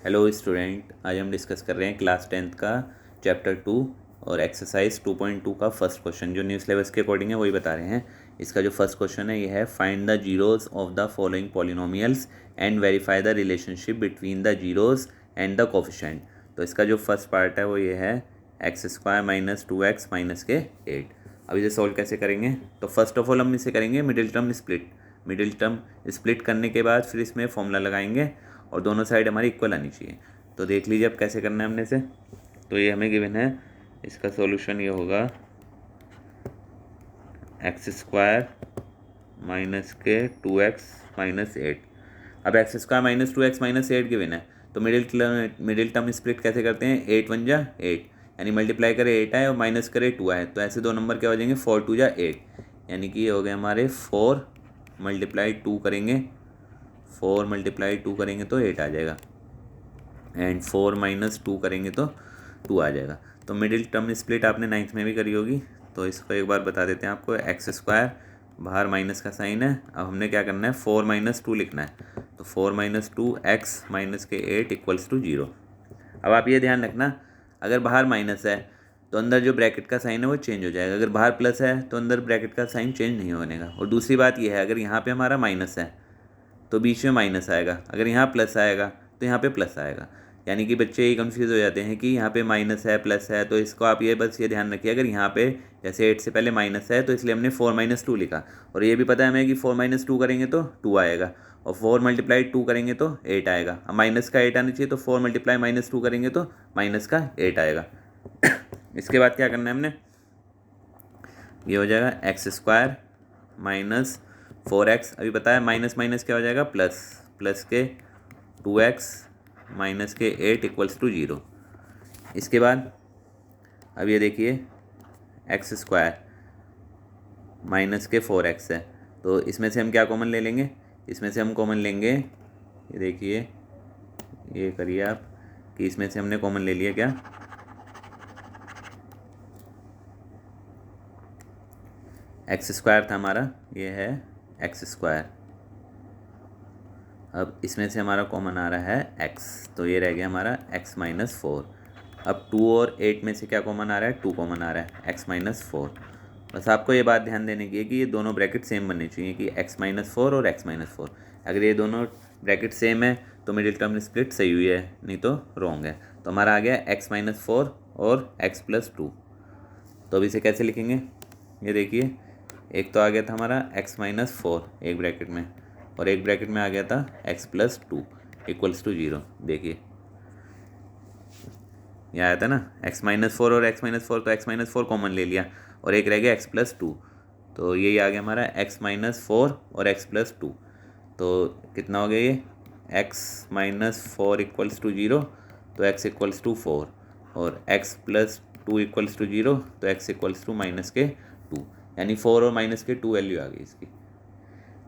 Hello student, आज हम discuss कर रहे हैं क्लास 10th का चैप्टर 2 और एक्सरसाइज 2.2 का फर्स्ट क्वेश्चन जो न्यू सिलेबस के अकॉर्डिंग है वही बता रहे हैं। इसका जो फर्स्ट क्वेश्चन है ये है find the zeros of the following polynomials and verify the relationship between the zeros and the coefficient. तो इसका जो फर्स्ट पार्ट है वो ये है x² - 2x - के 8। अब इसे सॉल्व कैसे करेंगे? तो फर्स्ट ऑफ ऑल हम इसे करेंगे मिडिल टर्म स्प्लिट करने के बाद फिर इसमें फॉर्मूला लगाएंगे और दोनों साइड हमारी इक्वल आनी चाहिए। तो देख लीजिए अब कैसे करना है हमने से। तो ये हमें गिवन है, इसका सॉल्यूशन ये होगा x² - के 2x - 8। अब x² - 2x - 8 गिवन है तो मिडिल टर्म स्प्लिट कैसे करते हैं? 8 × 1 = 8, यानी मल्टीप्लाई करें 8 आए और माइनस करें 2 आए, तो ऐसे दो नंबर क्या हो जाएंगे? 4 × 2 = 8, यानी कि ये हो गए हमारे 4 × 2 करेंगे, 4 × 2 करेंगे तो 8 आ जाएगा, एंड 4 - 2 करेंगे तो 2 आ जाएगा। तो मिडिल टर्म स्प्लिट आपने 9th में भी करी होगी, तो इसको एक बार बता देते हैं आपको। x² बाहर माइनस का साइन है, अब हमने क्या करना है? 4 - 2 लिखना है, तो 4 - 2 x - के 8 = 0। अब आप ये ध्यान रखना, अगर बाहर माइनस है तो अंदर जो ब्रैकेट का साइन है वो चेंज हो जाएगा, अगर बाहर प्लस है तो अंदर ब्रैकेट का साइन चेंज नहीं होने का। और दूसरी बात ये है, अगर यहाँ पे हमारा माइनस है तो बीच में माइनस आएगा, अगर यहाँ प्लस आएगा तो यहाँ पे प्लस आएगा। यानी कि बच्चे ये कंफ्यूज हो जाते हैं कि यहाँ पे माइनस है प्लस है, तो इसको आप ये बस ये ध्यान रखिए, अगर यहाँ पे जैसे 8 से पहले माइनस है तो इसलिए हमने 4 - 2 लिखा, और ये भी पता है हमें कि 4 - 2 करेंगे तो 2 आएगा, और 4 × 2 करेंगे तो 8 आएगा। अब माइनस का 8 आना चाहिए, तो 4 × -2 करेंगे तो माइनस का 8 आएगा। इसके बाद क्या करना है हमने? ये हो जाएगा x² - 4x, अभी बताया माइनस माइनस क्या हो जाएगा? प्लस के 2x - के 8 = 0। इसके बाद अब ये देखिए x² - के 4x है, तो इसमें से हम क्या कॉमन ले लेंगे? इसमें से हम कॉमन लेंगे, ये देखिए, ये करिए आप कि इसमें से हमने कॉमन ले लिया क्या? x² था हमारा, ये है x²। अब इसमें से हमारा कॉमन आ रहा है x, तो ये रह गया हमारा x - 4। अब 2 और 8 में से क्या कॉमन आ रहा है? 2 कॉमन आ रहा है, x - 4। बस आपको ये बात ध्यान देने की है कि ये दोनों ब्रैकेट सेम बनने चाहिए, कि x - 4 और x - 4। अगर ये दोनों ब्रैकेट सेम है तो मिडिल टर्म स्प्लिट सही हुई है, नहीं तो रॉन्ग है। तो हमारा आ गया x - 4 और x + 2। तो अब इसे कैसे लिखेंगे? ये देखिए, एक तो आ गया था हमारा x - 4 एक ब्रैकेट में, और एक ब्रैकेट में आ गया था x + 2 = 0। देखिए यहाँ आया था ना x - 4 और x - 4, तो x - 4 कॉमन ले लिया और एक रह गया x + 2, तो यही आ गया हमारा x - 4 और x + 2। तो कितना हो गया ये? x - 4 = 0, तो x = 4, और x + 2 = 0, तो x = के 2, यानी 4 और माइनस के 2 वैल्यू आ गई इसकी।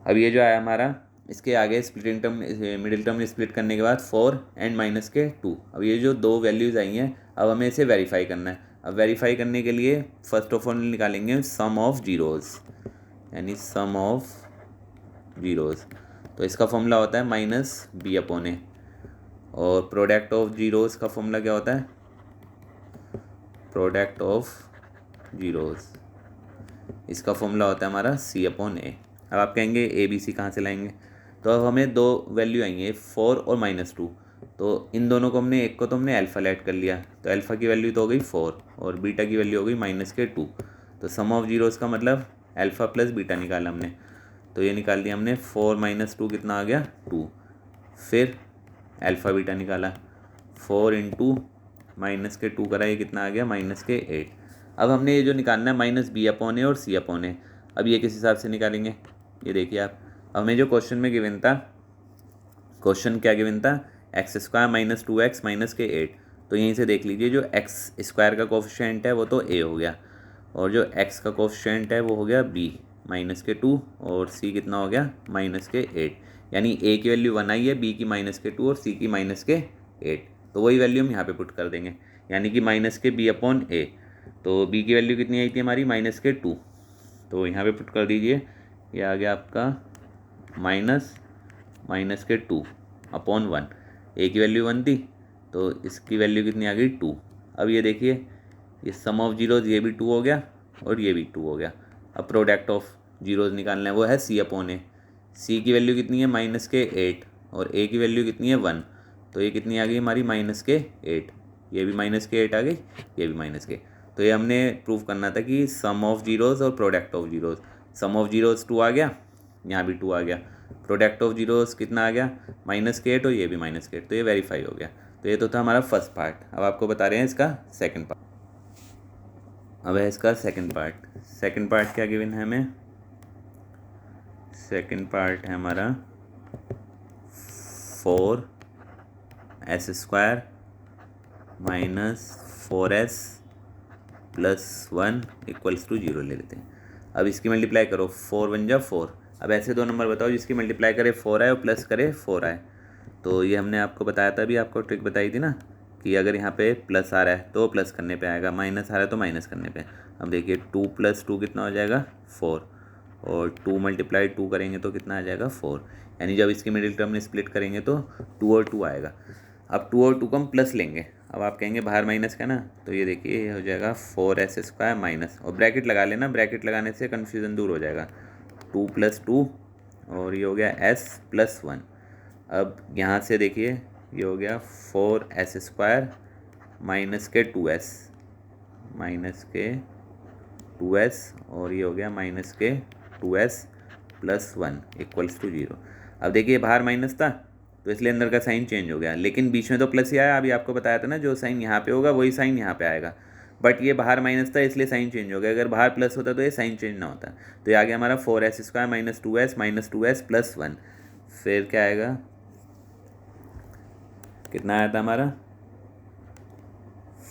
अब ये जो आया हमारा, इसके आगे splitting term middle term split करने के बाद 4 एंड -2। अब ये जो दो वैल्यूज़ आई हैं, अब हमें इसे वेरीफाई करना है। अब वेरीफाई करने के लिए फर्स्ट ऑफ ऑल निकालेंगे सम ऑफ जीरोज़, यानी सम ऑफ जीरोज़। तो इसका फॉर्मूला होता है -b/a, और प्रोडक्ट ऑफ जीरोज़ का फॉर्मूला क्या होता है? प्रोडक्ट ऑफ जीरोज़, इसका फॉर्मूला होता है हमारा c/a। अब आप कहेंगे ए बी सी कहाँ से लाएंगे? तो अब हमें दो वैल्यू आई हैं, 4 और -2, तो इन दोनों को हमने, एक को तो हमने अल्फ़ा ऐड कर लिया, तो अल्फ़ा की वैल्यू तो हो गई 4 और बीटा की वैल्यू हो गई के 2। तो सम ऑफ जीरोज़ का मतलब अल्फ़ा + बीटा निकाला हमने, तो ये निकाल दिया हमने। 4 - 2 कितना आ गया? 2। फिर अल्फ़ा बीटा निकाला, 4 × के 2 करा, ये कितना आ गया? के 8। अब हमने ये जो निकालना है -b/a और c/a, अब ये किस हिसाब से निकालेंगे? ये देखिए आप, अब हमें जो क्वेश्चन में गिवन था, क्वेश्चन क्या गिवन था? x² - 2x - के 8। तो यहीं से देख लीजिए, जो x² का कोफिशिएंट है वो तो a हो गया, और जो x का कोफिशिएंट है वो हो गया b - के 2, और c कितना हो गया? के 8, यानी a की वैल्यू 1 आई है, b की के 2 और c की के 8। तो वही वैल्यू हम यहाँ पे पुट कर देंगे, यानी कि के b/a। तो b की वैल्यू कितनी आई थी हमारी? के 2, तो यहाँ पे पुट कर दीजिए, ये आ गया आपका -के 2/1, ए की वैल्यू 1 थी, तो इसकी वैल्यू कितनी आ गई 2। अब ये देखिए, ये सम ऑफ जीरोज़ ये भी 2 हो गया और ये भी 2 हो गया। अब प्रोडक्ट ऑफ जीरोज़ निकालना है, वो है सी अपॉन ए। सी की वैल्यू कितनी है -8 और ए की वैल्यू कितनी है 1, तो ये कितनी आ गई हमारी -8। ये भी -8 आ गई, ये भी -के। तो ये हमने प्रूव करना था कि सम ऑफ जीरोज़ और product of zeros, sum of zeros 2 आ गया, यहाँ भी 2 आ गया, प्रोडक्ट ऑफ जीरोज़ कितना आ गया -8 और ये भी -8, तो ये वेरीफाई हो गया। तो ये तो था हमारा फर्स्ट पार्ट। अब आपको बता रहे हैं इसका सेकंड पार्ट। अब है इसका सेकंड पार्ट। सेकंड पार्ट क्या गिवन है हमें? सेकंड पार्ट है हमारा 4s² - 4s + 1 = 0 ले लेते हैं। अब इसकी मल्टीप्लाई करो, 4 × 1 = 4। अब ऐसे दो नंबर बताओ जिसकी मल्टीप्लाई करे 4 आए और प्लस करे 4 आए। तो ये हमने आपको बताया था, अभी आपको ट्रिक बताई थी ना, कि अगर यहाँ पे प्लस आ रहा है तो प्लस करने पे आएगा, माइनस आ रहा है तो माइनस करने पे। अब देखिए 2 + 2 कितना हो जाएगा 4, और 2 × 2 करेंगे तो कितना आ जाएगा 4। यानी जब इसकी मिडिल टर्म में स्प्लिट करेंगे तो 2 और 2 आएगा। अब 2 और 2 को हम प्लस लेंगे। अब आप कहेंगे बाहर माइनस का ना, तो ये देखिए ये हो जाएगा 4s² माइनस, और ब्रैकेट लगा लेना, ब्रैकेट लगाने से कन्फ्यूज़न दूर हो जाएगा। 2 + 2 और ये हो गया s + 1। अब यहाँ से देखिए ये हो गया 4s² माइनस के 2s, और ये हो गया माइनस के 2s + 1 = 0। अब देखिए बाहर माइनस था तो इसलिए अंदर का साइन चेंज हो गया, लेकिन बीच में तो प्लस ही आया। अभी आपको बताया था ना, जो साइन यहाँ पे होगा वही साइन यहाँ पे आएगा, बट ये बाहर माइनस था इसलिए साइन चेंज हो गया। अगर बाहर प्लस होता तो ये साइन चेंज ना होता। तो ये आ गया हमारा 4s² - 2s - 2s + 1। फिर क्या आएगा, कितना आया था हमारा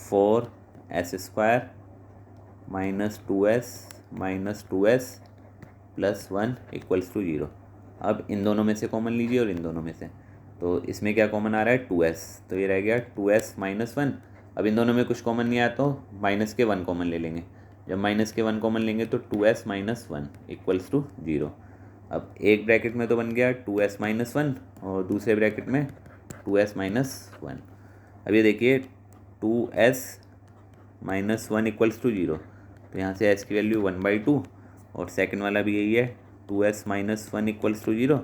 4s² - 2s - 2s + 1 = 0। अब इन दोनों में से कॉमन लीजिए और इन दोनों में से, तो इसमें क्या कॉमन आ रहा है 2s, तो ये रह गया 2s - 1। अब इन दोनों में कुछ कॉमन नहीं आया तो -1 कॉमन ले लेंगे। जब -1 कॉमन लेंगे तो 2s - 1 = 0। अब एक ब्रैकेट में तो बन गया 2s - 1 और दूसरे ब्रैकेट में 2s - 1। अब ये देखिए 2s - 1 = 0, तो यहाँ से s की वैल्यू 1/2, और सेकंड वाला भी यही है 2s - 1 = 0,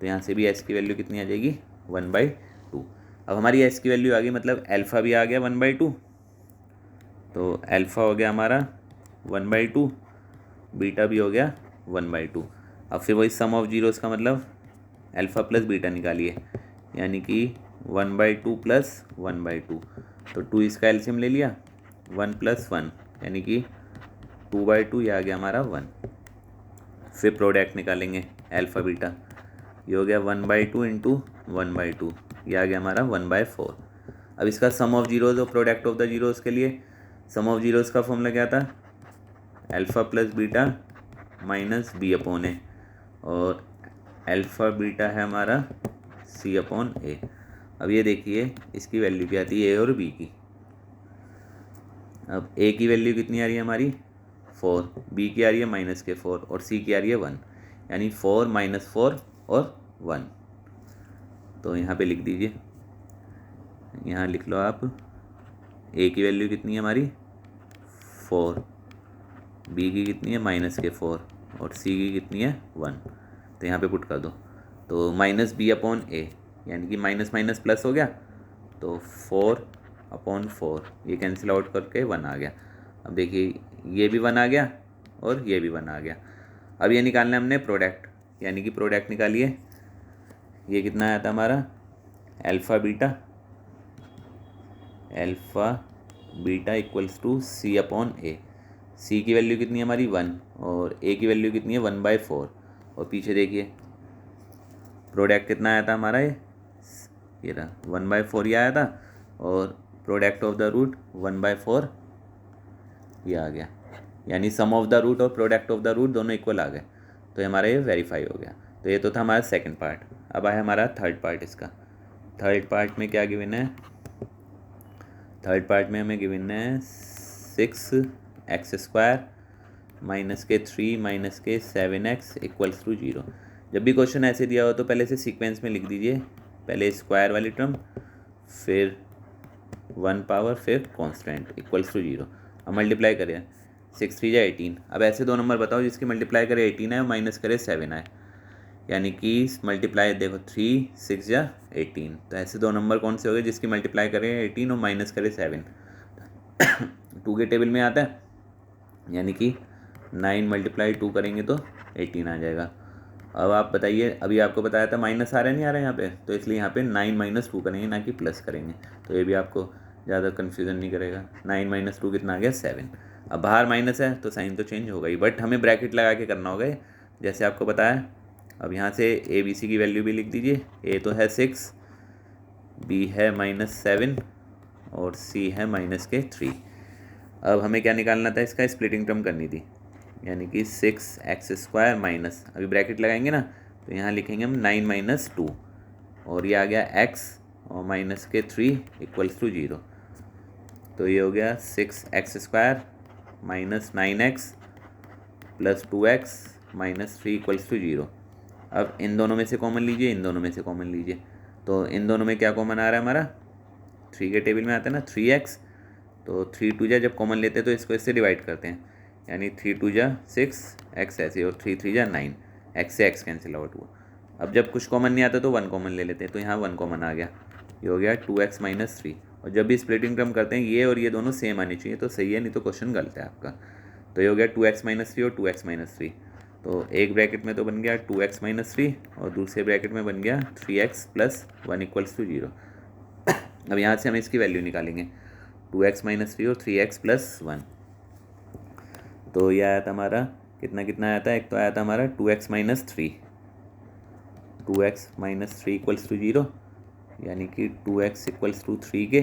तो यहाँ से भी s की वैल्यू कितनी आ जाएगी 1/2। अब हमारी s की वैल्यू आ गई, मतलब अल्फ़ा भी आ गया 1/2, तो अल्फ़ा हो गया हमारा 1/2, बीटा भी हो गया 1/2। अब फिर वही सम ऑफ जीरोज़ का मतलब अल्फ़ा + बीटा निकालिए, यानी कि 1/2 + 1/2, तो 2 इसका एलसीएम ले लिया, 1 + 1 यानी कि 2/2, ये आ गया हमारा 1। फिर प्रोडक्ट निकालेंगे अल्फ़ा बीटा, ये हो गया 1/2 × 1/2, ये आ गया हमारा 1/4। अब इसका सम ऑफ जीरोज़ और प्रोडक्ट ऑफ द जीरोज़ के लिए सम ऑफ जीरोज़ का फॉर्मूला क्या था, अल्फ़ा + बीटा - b/a, और अल्फ़ा बीटा है हमारा c/a। अब ये देखिए इसकी वैल्यू क्या आती है a और b की। अब a की वैल्यू कितनी आ रही है हमारी 4, b की आ रही है -4 और c की आ रही है 1, यानी 4 - 4 और 1। तो यहाँ पे लिख दीजिए, यहाँ लिख लो आप, a की वैल्यु कितनी है हमारी 4, b की कितनी है -4 और c की कितनी है 1। तो यहाँ पे पुट कर दो, तो -b/a, यानी कि माइनस माइनस प्लस हो गया, तो 4/4 ये कैंसिल आउट करके 1 आ गया। अब देखिए ये भी 1 आ गया और ये भी 1 आ गया। अब ये निकालना है हमने प्रोडक्ट, यानी कि प्रोडक्ट निकालिए। ये कितना आया था हमारा अल्फ़ा बीटा = c/a। c की वैल्यू कितनी है हमारी 1 और a की वैल्यू कितनी है 1/4, और पीछे देखिए प्रोडक्ट कितना आया था हमारा, ये रहा 1/4 ये आया था, और प्रोडक्ट ऑफ द रूट 1/4 ये आ गया, यानी सम ऑफ द रूट और प्रोडक्ट ऑफ द रूट दोनों इक्वल आ गए। तो ये हमारा ये वेरीफाई हो गया। तो ये तो था हमारा सेकंड पार्ट। अब आया हमारा थर्ड पार्ट इसका। थर्ड पार्ट में क्या गिवन है, थर्ड पार्ट में हमें गिवन है 6x² - 3 - 7x = 0। जब भी क्वेश्चन ऐसे दिया हो तो पहले से सीक्वेंस में लिख दीजिए, पहले स्क्वायर वाली टर्म फिर 1 पावर, फिर कांस्टेंट इक्वल्स टू 0। अब मल्टीप्लाई करें, 6 3 जा 18। अब ऐसे दो नंबर बताओ जिसकी मल्टीप्लाई करे 18 आए और माइनस करे 7 आए, यानी कि मल्टीप्लाई देखो 3 6 जा 18। तो ऐसे दो नंबर कौन से हो गए जिसकी मल्टीप्लाई करे 18 और माइनस करे 7। 2 के टेबल में आता है, यानी कि 9 मल्टीप्लाई 2 करेंगे तो 18 आ जाएगा। अब आप बताइए, अभी आपको बताया था माइनस आ रहा है नहीं आ रहा है यहाँ पे, तो इसलिए यहाँ पे 9 माइनस 2 करेंगे, ना कि प्लस करेंगे। तो ये भी आपको ज़्यादा कन्फ्यूज़न नहीं करेगा। 9 माइनस 2 कितना आ गया 7। अब बाहर माइनस है तो साइन तो चेंज होगा ही, बट हमें ब्रैकेट लगा के करना होगा जैसे आपको बताया। अब यहाँ से ए बी सी की वैल्यू भी लिख दीजिए। ए तो है 6, बी है -7 और सी है -3। अब हमें क्या निकालना था, इसका स्प्लिटिंग टर्म करनी थी, यानी कि 6x² माइनस, अभी ब्रैकेट लगाएंगे ना तो यहाँ लिखेंगे हम 9 माइनस 2 और ये आ गया x और -3 इक्वल्स टू 0। तो ये हो गया 6x² minus 9x plus 2x minus 3 equals to 0। अब इन दोनों में से कॉमन लीजिए, इन दोनों में से कॉमन लीजिए। तो इन दोनों में क्या कॉमन आ रहा है हमारा, 3 के टेबल में आता है ना 3x, तो 3 2 जा जब कॉमन लेते हैं तो इसको इससे डिवाइड करते हैं, यानी 3 2 जा 6 x ऐसे, और 3 3 जा 9, x से x कैंसिल आउट हुआ। अब जब कुछ कॉमन नहीं आता तो 1 कॉमन ले लेते हैं, तो यहाँ 1 कॉमन आ गया, ये हो गया 2x माइनस 3। और जब भी स्प्लिटिंग टर्म करते हैं ये और ये दोनों सेम आनी चाहिए, तो सही है, नहीं तो क्वेश्चन गलत है आपका। तो ये हो गया 2x माइनस 3 और 2x माइनस 3। तो एक ब्रैकेट में तो बन गया 2x माइनस 3 और दूसरे ब्रैकेट में बन गया 3x प्लस 1 इक्वल्स टू 0। अब यहाँ से हम इसकी वैल्यू निकालेंगे, 2x माइनस 3 और 3x प्लस 1। तो ये आया था हमारा कितना कितना आया था, एक तो आया था हमारा 2x minus 3, 2x minus 3 equals to 0, यानी कि 2x इक्वल्स टू 3 के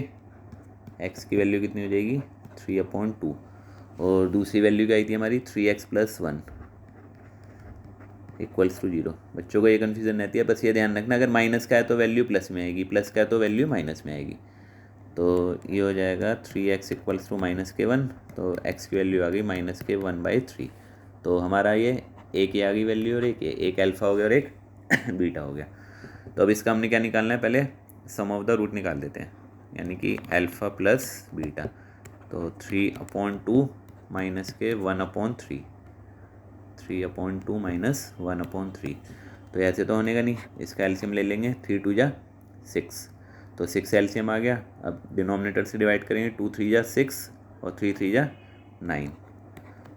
x की वैल्यू कितनी हो जाएगी 3/2। और दूसरी वैल्यू क्या आई थी हमारी 3x प्लस 1 इक्वल्स टू 0। बच्चों को ये कन्फ्यूज़न रहती है, बस ये ध्यान रखना अगर माइनस का है तो वैल्यू प्लस में आएगी, प्लस का है तो वैल्यू माइनस में आएगी। तो ये हो जाएगा 3x इक्वल्स टू -1, तो x की वैल्यू आ गई -1/3। तो हमारा ये एक ही आ गई वैल्यू और एक अल्फ़ा हो गया और एक बीटा हो गया। तो अब इसका हमने क्या निकालना है, पहले सम ऑफ द रूट निकाल देते हैं, यानी कि अल्फ़ा प्लस बीटा। तो 3/2 -1/3, 3/2 -1/3। तो ऐसे तो होने का नहीं, इसका एलसीएम ले लेंगे, 3 2 जा 6, तो 6 एलसीएम आ गया। अब डिनोमिनेटर से डिवाइड करेंगे, 2 3 जा 6 और 3 3 जा 9,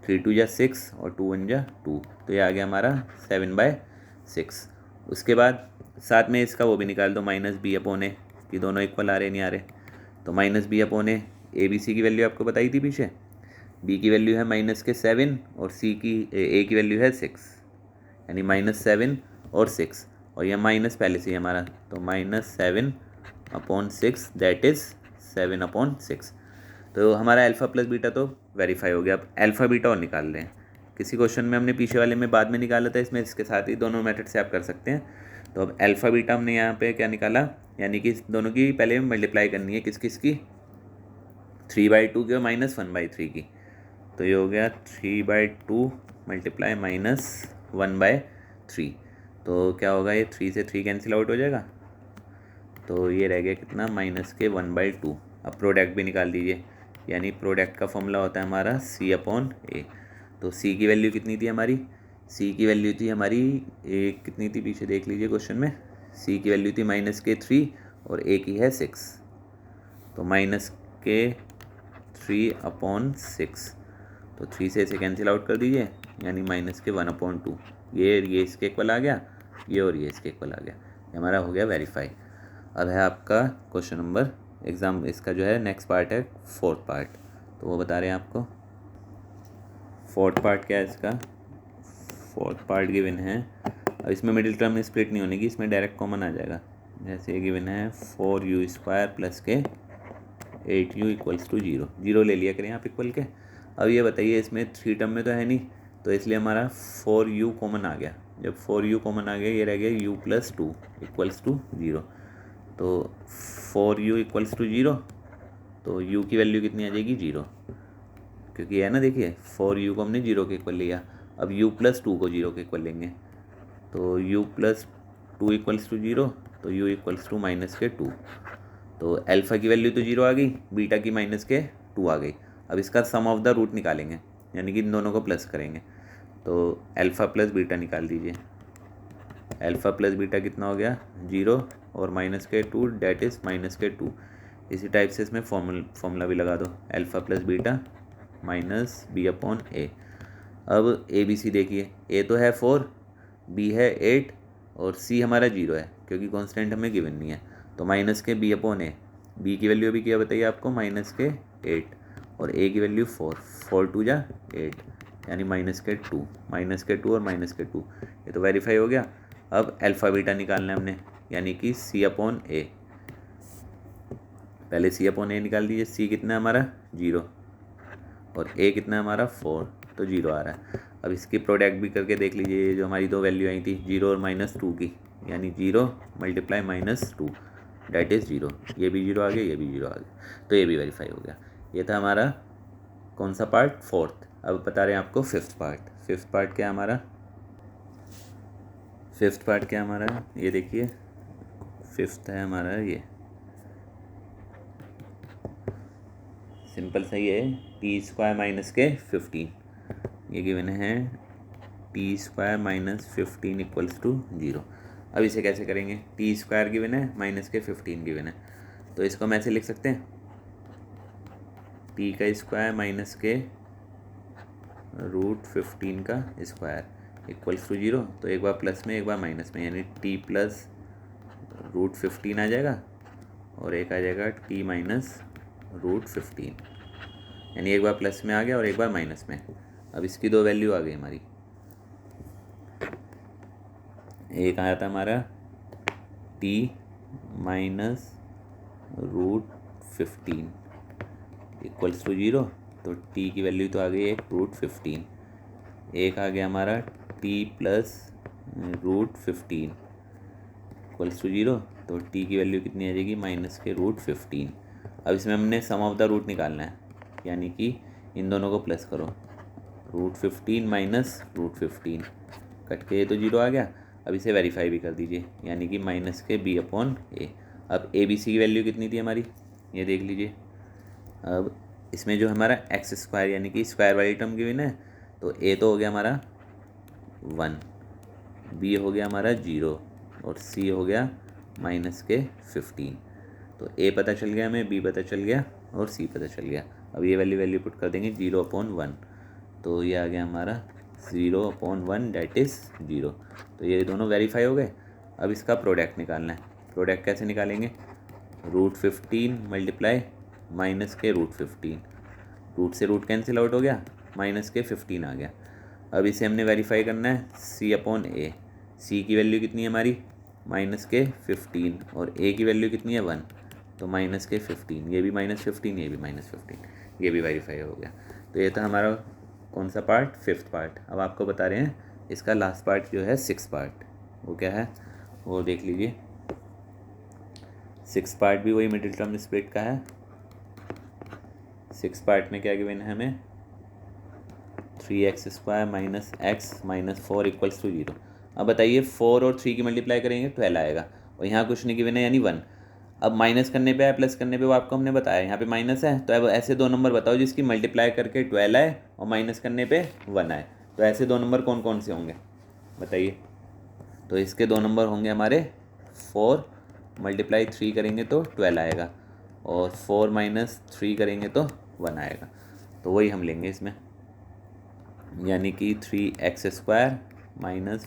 3 2 जा 6 और 2 1 जा 2, तो ये आ गया हमारा 7/6। उसके बाद साथ में इसका वो भी निकाल दो -b/a, कि दोनों इक्वल आ रहे नहीं आ रहे। तो -b/a, ए बी सी की वैल्यू आपको बताई थी पीछे, b की वैल्यु है -7 और a की वैल्यू है 6, यानी -7 और 6, और यह माइनस पहले से ही हमारा, तो -7/6 दैट इज़ 7/6। तो हमारा अल्फ़ा प्लस बीटा तो वेरीफाई हो गया। अब अल्फ़ा बीटा और निकाल लें, किसी क्वेश्चन में हमने पीछे वाले में बाद में निकाला था, इसमें इसके साथ ही दोनों मेथड से आप कर सकते हैं। तो अब अल्फ़ा बीटा हमने यहाँ पे क्या निकाला, यानी कि दोनों की पहले मल्टीप्लाई करनी है, किस किस की, 3/2 की और -1/3 की। तो ये हो गया 3/2 मल्टीप्लाई -1/3। तो क्या होगा, ये 3 से 3 कैंसिल आउट हो जाएगा, तो ये रह गया कितना -1/2। अब प्रोडक्ट भी निकाल दीजिए, यानी प्रोडक्ट का फॉर्मूला होता है हमारा C/A। तो C की वैल्यू कितनी थी हमारी, C की वैल्यू थी हमारी कितनी थी, पीछे देख लीजिए क्वेश्चन में, C की वैल्यू थी -3 और A की है 6, तो -3/6। तो 3 से इसे कैंसिल आउट कर दीजिए, यानी -1/2। ये इसके इक्वल आ गया, ये और ये इसके इक्वल आ गया, ये हमारा हो गया वेरीफाई। अब है आपका क्वेश्चन नंबर एग्ज़ाम, इसका जो है नेक्स्ट पार्ट है 4th पार्ट, तो वो बता रहे हैं आपको 4th पार्ट क्या है इसका। 4th पार्ट गिवन है, अब इसमें मिडिल टर्म स्प्लिट नहीं होने की, इसमें डायरेक्ट कॉमन आ जाएगा। जैसे ये गिवन है 4u² प्लस के 8u इक्वल्स टू 0, 0 ले लिया करें आप इक्वल के। अब ये बताइए, इसमें 3 टर्म में तो है नहीं, तो इसलिए हमारा 4u कॉमन आ गया। जब 4u कॉमन आ गया, ये रह गया u प्लस 2 इक्वल्स टू 0। तो 4u इक्वल्स टू 0, तो u की वैल्यू कितनी आ जाएगी 0, क्योंकि है ना, देखिए 4u को हमने 0 के इक्वल लिया। अब u प्लस 2 को 0 के इक्वल लेंगे, तो u प्लस 2 इक्वल्स टू 0, तो u इक्वल्स टू -2। तो अल्फ़ा की वैल्यू तो 0 आ गई, बीटा की -2 आ गई। अब इसका सम ऑफ द रूट निकालेंगे, यानी कि इन दोनों को प्लस करेंगे। तो अल्फ़ा प्लस बीटा निकाल दीजिए। अल्फ़ा प्लस बीटा कितना हो गया 0 और -2 डेट इज़ -2। इसी टाइप से इसमें फॉर्मूला भी लगा दो, alpha plus beta minus b upon a. अब ए बी सी देखिए, ए तो है 4, बी है 8 और सी हमारा 0 है क्योंकि कांस्टेंट हमें गिवन नहीं है। तो माइनस के बी अपॉन ए, बी की वैल्यू अभी क्या बताइए आपको -8 और ए की वैल्यू 4, 4 2 जा 8 यानी -2 और -2, ये तो वेरीफाई हो गया। अब अल्फ़ा बीटा निकालना है हमने, यानी कि सी अपॉन ए। पहले सी अपॉन ए निकाल दीजिए। सी कितना है हमारा 0 और ए कितना है हमारा 4, तो 0 आ रहा है। अब इसकी प्रोडक्ट भी करके देख लीजिए, ये जो हमारी दो वैल्यू आई थी 0 और -2 की, यानी 0 मल्टीप्लाई -2 डेट इज़ 0। ये भी 0 आ गया, ये भी 0 आ गया, तो ये भी वेरीफाई हो गया। ये था हमारा कौन सा पार्ट, फोर्थ। अब बता रहे हैं आपको फिफ्थ पार्ट। फिफ्थ पार्ट क्या हमारा, फिफ्थ पार्ट क्या हमारा, ये देखिए फिफ्थ है हमारा, ये सिंपल सही है, t² माइनस के 15, ये गिवन है t² माइनस 15 इक्वल्स टू 0। अब इसे कैसे करेंगे, t² गिवन है माइनस के 15 गिवन है, तो इसको हम ऐसे लिख सकते हैं t का स्क्वायर माइनस के √15 का स्क्वायर इक्वल्स टू 0। तो एक बार प्लस में एक बार माइनस में, यानी t प्लस √15 आ जाएगा और एक आ जाएगा t माइनस √15, यानी एक बार प्लस में आ गया और एक बार माइनस में। अब इसकी दो वैल्यू आ गई हमारी, एक आया था हमारा t माइनस √15 इक्वल्स टू 0, तो t की वैल्यू तो आ गई एक √15, एक आ गया हमारा t प्लस √15 इक्वल्स टू 0, तो t की वैल्यू कितनी आ जाएगी माइनस के √15। अब इसमें हमने सम ऑफ द रूट निकालना है, यानी कि इन दोनों को प्लस करो, √15 माइनस √15 कट के ये तो 0 आ गया। अब इसे वेरीफाई भी कर दीजिए, यानी कि माइनस के b अपॉन ए। अब ए बी सी की वैल्यू कितनी थी हमारी, ये देख लीजिए। अब इसमें जो हमारा x² यानी कि स्क्वायर वाली टर्म गिवन है, तो a तो हो गया हमारा 1, b हो गया हमारा 0 और c हो गया माइनस के 15। तो a पता चल गया हमें, b पता चल गया और c पता चल गया। अब ये वैल्यू पुट कर देंगे 0/1, तो ये आ गया हमारा 0/1 डेट इज़ 0। तो ये दोनों वेरीफाई हो गए। अब इसका प्रोडक्ट निकालना है। प्रोडक्ट कैसे निकालेंगे, √15 मल्टीप्लाई माइनस के √15, रूट से रूट कैंसिल आउट हो गया, माइनस के 15 आ गया। अब इसे हमने वेरीफाई करना है c अपॉन ए। सी की वैल्यू कितनी है हमारी माइनस के 15 और a की वैल्यू कितनी है 1, तो माइनस के 15, ये भी -15, ये भी -15, ये भी वेरीफाई हो गया। तो ये था हमारा कौन सा पार्ट, फिफ्थ पार्ट। अब आपको बता रहे हैं इसका लास्ट पार्ट जो है सिक्स पार्ट, वो क्या है वो देख लीजिए। सिक्स पार्ट भी वही मिडिल टर्म स्प्लिट का है। सिक्स पार्ट में क्या गिवन है हमें, 3x² minus x minus 4 equals to 0। अब बताइए 4 और 3 की मल्टीप्लाई करेंगे 12 आएगा और यहाँ कुछ नहीं गिवन है यानी 1। अब माइनस करने पे है प्लस करने पे वो आपको हमने बताया, यहाँ पे माइनस है, तो अब ऐसे दो नंबर बताओ जिसकी मल्टीप्लाई करके 12 आए और माइनस करने पे 1 आए। तो ऐसे दो नंबर कौन कौन से होंगे बताइए। तो इसके दो नंबर होंगे हमारे 4 मल्टीप्लाई 3 करेंगे तो 12 आएगा और 4 माइनस 3 करेंगे तो 1 आएगा। तो वही हम लेंगे इसमें, यानी कि 3x² माइनस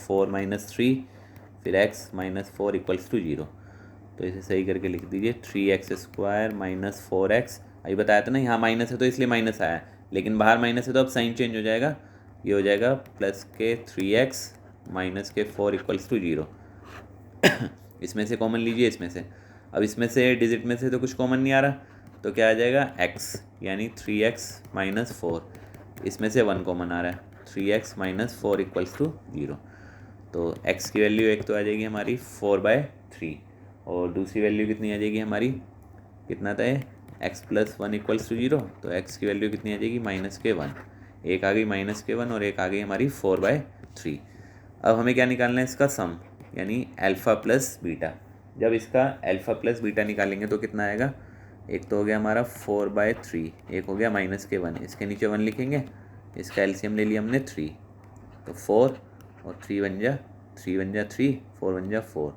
4 माइनस 3 फिर x माइनस 4 इक्वल्स टू 0। तो इसे सही करके लिख दीजिए 3x² माइनस 4x। अभी बताया था ना यहाँ माइनस है तो इसलिए माइनस आया, लेकिन बाहर माइनस है तो अब साइन चेंज हो जाएगा, ये हो जाएगा प्लस के 3x माइनस के 4 इक्वल्स टू 0। इसमें से कॉमन लीजिए इसमें से। अब इसमें से डिजिट में से तो कुछ कॉमन नहीं आ रहा, तो क्या आ जाएगा x, यानी 3x माइनस 4। इसमें से 1 कॉमन आ रहा है, 3x माइनस 4 इक्वल्स टू 0। तो x की वैल्यू एक तो आ जाएगी हमारी 4/3 और दूसरी वैल्यू कितनी आ जाएगी हमारी, कितना था x प्लस 1 इक्वल्स टू 0। तो x की वैल्यू कितनी आ जाएगी -1, एक आ गई -1 और एक आ गई हमारी 4/3। अब हमें क्या निकालना है इसका सम, यानी अल्फ़ा प्लस बीटा। जब इसका अल्फ़ा प्लस बीटा निकालेंगे तो कितना आएगा, एक तो हो गया हमारा 4/3, एक हो गया -1, इसके नीचे 1 लिखेंगे, इसका एलसीएम ले लिया हमने 3, तो 4 और 3 बन जा 3, 4 बन जा 4,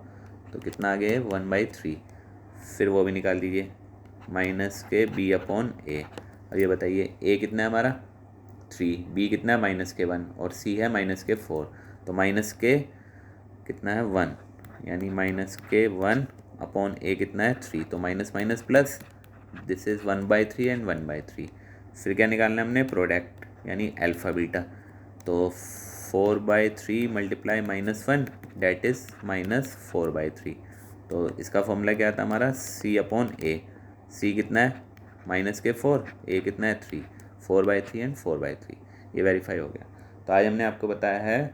तो कितना आ गया है 1/3। फिर वो भी निकाल दीजिए -b/a। अब ये बताइए a कितना है हमारा 3, b कितना है -1 और c है -4, तो -k कितना है 1, यानी -1/a कितना है 3, तो minus minus plus, this is 1/3 and 1/3। फिर क्या निकालना है हमने, प्रोडक्ट यानी अल्फ़ा बीटा, तो 4/3 मल्टीप्लाई -1 डेट इज़ -4/3। तो इसका फॉर्मूला क्या था हमारा, c/a, c कितना है -4, a कितना है 3, 4/3 एंड 4/3, ये वेरीफाई हो गया। तो आज हमने आपको बताया है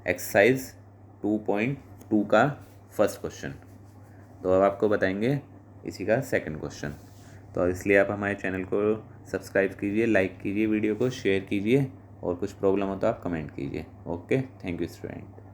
एक्सरसाइज 2.2 का फर्स्ट क्वेश्चन। तो अब आपको बताएंगे इसी का सेकंड क्वेश्चन। तो इसलिए आप हमारे चैनल को सब्सक्राइब कीजिए, लाइक कीजिए, वीडियो को शेयर कीजिए, और कुछ प्रॉब्लम हो तो आप कमेंट कीजिए। Okay, thank you student.